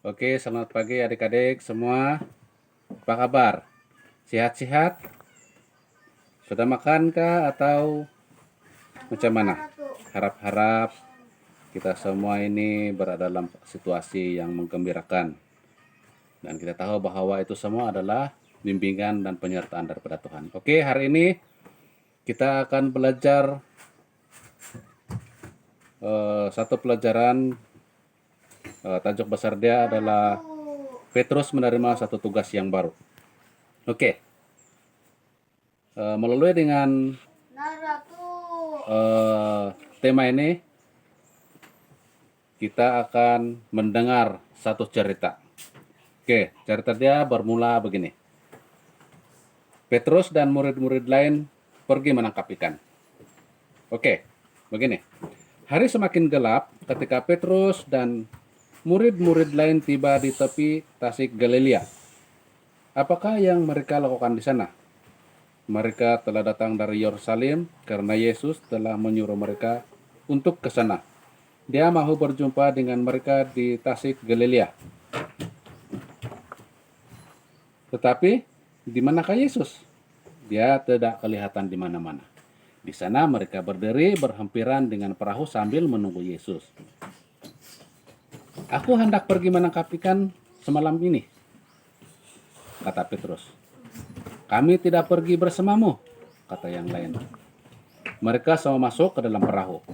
Oke, selamat pagi adik-adik semua. Apa kabar? Sehat-sehat? Sudah makan kah atau macam mana? Harap-harap kita semua ini berada dalam situasi yang menggembirakan. Dan kita tahu bahwa itu semua adalah bimbingan dan penyertaan daripada Tuhan. Oke, hari ini kita akan belajar satu pelajaran. Tajuk besar dia adalah Petrus menerima satu tugas yang baru. Oke, melalui dengan tema ini kita akan mendengar satu cerita. Oke, cerita dia bermula begini. Petrus dan murid-murid lain pergi menangkap ikan. Oke, begini. Hari semakin gelap ketika Petrus dan murid-murid lain tiba di tepi Tasik Galilea. Apakah yang mereka lakukan di sana? Mereka telah datang dari Yerusalem karena Yesus telah menyuruh mereka untuk ke sana. Dia mau berjumpa dengan mereka di Tasik Galilea. Tetapi di manakah Yesus? Dia tidak kelihatan di mana-mana. Di sana mereka berdiri berhampiran dengan perahu sambil menunggu Yesus. Aku hendak pergi menangkap ikan semalam ini, kata Petrus. Kami tidak pergi bersamamu, kata yang lain. Mereka semua masuk ke dalam perahu.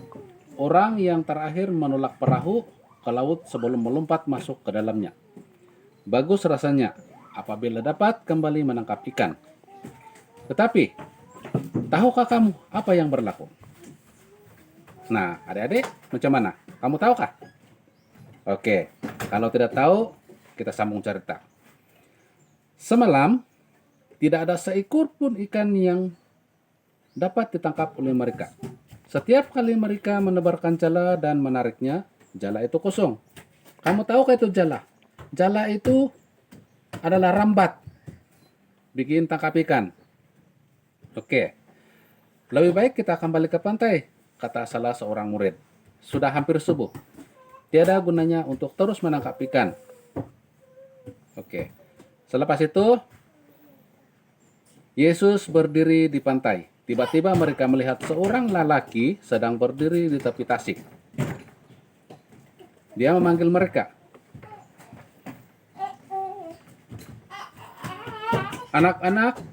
Orang yang terakhir menolak perahu ke laut sebelum melompat masuk ke dalamnya. Bagus rasanya apabila dapat kembali menangkap ikan. Tetapi, tahukah kamu apa yang berlaku? Nah, adik-adik, macam mana? Kamu tahukah? Oke, kalau tidak tahu, kita sambung cerita. Semalam, tidak ada seekor pun ikan yang dapat ditangkap oleh mereka. Setiap kali mereka menebarkan jala dan menariknya, jala itu kosong. Kamu tahukah itu jala? Jala itu adalah rambat bikin tangkap ikan. Oke, lebih baik kita kembali ke pantai, kata salah seorang murid. Sudah hampir subuh. Tiada gunanya untuk terus menangkap ikan. Oke, selepas itu Yesus berdiri di pantai. Tiba-tiba mereka melihat seorang lelaki sedang berdiri di tepi tasik. Dia memanggil mereka. Anak-anak,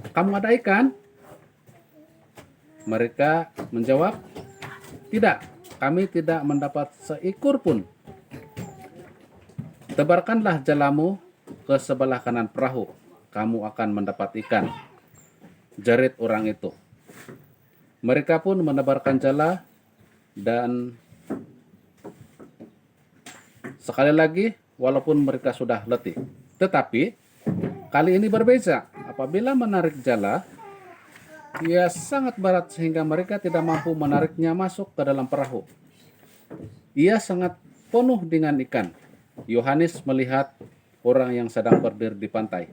kamu ada ikan? Mereka menjawab, tidak, kami tidak mendapat seekor pun. Tebarkanlah jalamu ke sebelah kanan perahu, kamu akan mendapat ikan, jerit orang itu. Mereka pun menebarkan jala dan sekali lagi walaupun mereka sudah letih. Tetapi kali ini berbeda. Apabila menarik jala, ia sangat berat sehingga mereka tidak mampu menariknya masuk ke dalam perahu. Ia sangat penuh dengan ikan. Yohanes melihat orang yang sedang berdiri di pantai.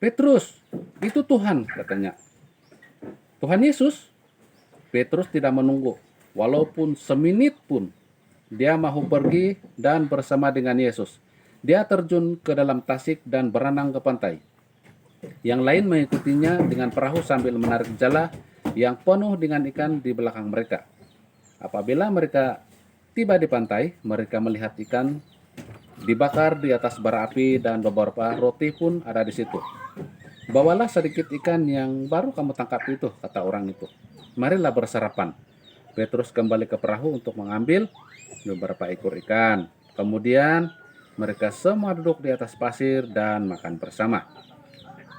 Petrus, itu Tuhan, katanya. Tuhan Yesus? Petrus tidak menunggu, walaupun semenit pun. Dia mau pergi dan bersama dengan Yesus. Dia terjun ke dalam tasik dan berenang ke pantai. Yang lain mengikutinya dengan perahu sambil menarik jala yang penuh dengan ikan di belakang mereka. Apabila mereka tiba di pantai, mereka melihat ikan dibakar di atas bara api dan beberapa roti pun ada di situ. Bawalah sedikit ikan yang baru kamu tangkap itu, kata orang itu. Marilah bersarapan. Petrus kembali ke perahu untuk mengambil beberapa ekor ikan. Kemudian mereka semua duduk di atas pasir dan makan bersama.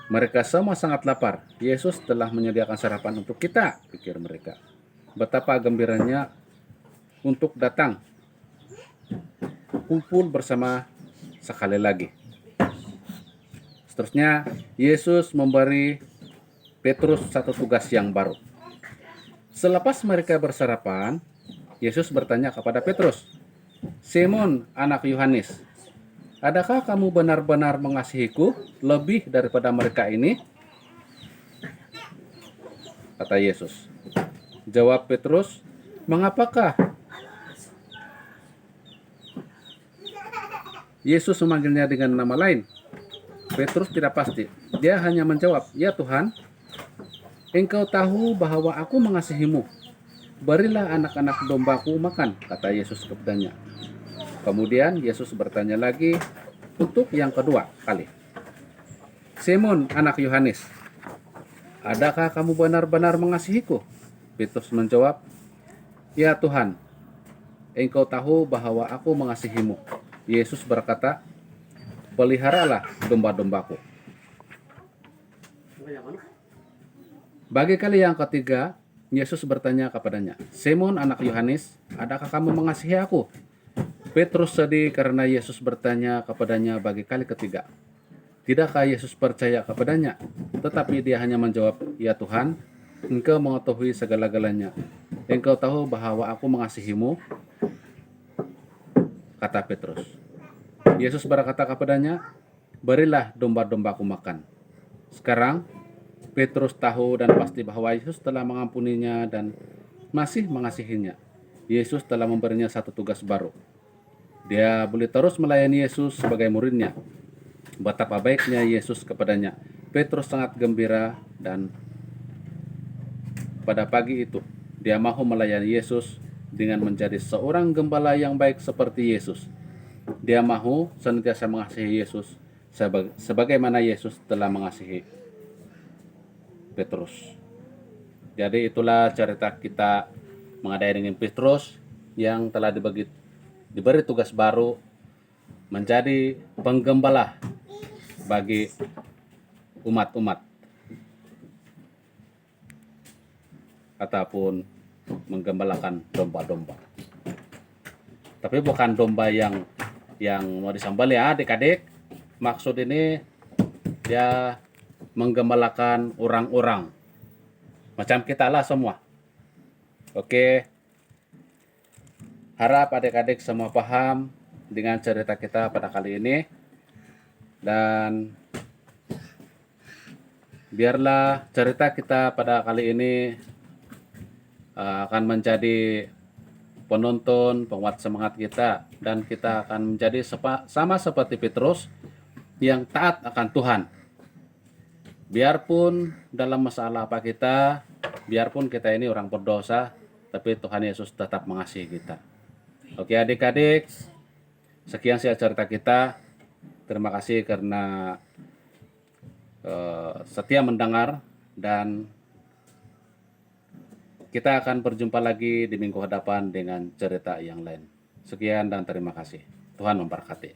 Mereka semua sangat lapar. Yesus telah menyediakan sarapan untuk kita, pikir mereka. Betapa gembiranya untuk datang kumpul bersama sekali lagi. Seterusnya, Yesus memberi Petrus satu tugas yang baru. Selepas mereka bersarapan, Yesus bertanya kepada Petrus, Simon, anak Yohanes, adakah kamu benar-benar mengasihiku lebih daripada mereka ini? Kata Yesus. Jawab Petrus, mengapakah Yesus memanggilnya dengan nama lain. Petrus tidak pasti. Dia hanya menjawab, "Ya Tuhan, Engkau tahu bahwa aku mengasihimu. Berilah anak-anak dombaku makan," kata Yesus kepadanya. Kemudian Yesus bertanya lagi untuk yang kedua kali. "Simon, anak Yohanes, adakah kamu benar-benar mengasihiku?" Petrus menjawab, "Ya Tuhan, Engkau tahu bahwa aku mengasihimu." Yesus berkata, "Peliharalah domba-dombaku." Bagi kali yang ketiga, Yesus bertanya kepadanya, "Simon, anak Yohanes, adakah kamu mengasihi aku?" Petrus sedih karena Yesus bertanya kepadanya bagi kali ketiga. Tidakkah Yesus percaya kepadanya? Tetapi dia hanya menjawab, "Ya Tuhan, Engkau mengetahui segala-galanya. Engkau tahu bahwa aku mengasihimu," kata Petrus. Yesus berkata kepadanya, "Berilah domba-dombaku makan." Sekarang Petrus tahu dan pasti bahwa Yesus telah mengampuninya dan masih mengasihinya. Yesus telah memberinya satu tugas baru. Dia boleh terus melayani Yesus sebagai muridnya. Betapa baiknya Yesus kepadanya. Petrus sangat gembira dan pada pagi itu dia mau melayani Yesus dengan menjadi seorang gembala yang baik seperti Yesus. Dia mau senantiasa mengasihi Yesus sebagaimana Yesus telah mengasihi Petrus. Jadi itulah cerita kita mengenai dengan Petrus yang telah diberi tugas baru menjadi penggembala bagi umat-umat ataupun menggembalakan domba-domba. Tapi bukan domba yang mau disembelih ya adik-adik. Maksud ini dia menggembalakan orang-orang macam kita lah semua. Oke, harap adik-adik semua paham dengan cerita kita pada kali ini, dan biarlah cerita kita pada kali ini akan menjadi penonton, penguat semangat kita, dan kita akan menjadi sama seperti Petrus yang taat akan Tuhan. Biarpun dalam masalah apa kita, biarpun kita ini orang berdosa, tapi Tuhan Yesus tetap mengasihi kita. Oke adik-adik, sekian cerita kita. Terima kasih karena setia mendengar, dan kita akan berjumpa lagi di minggu hadapan dengan cerita yang lain. Sekian dan terima kasih. Tuhan memberkati.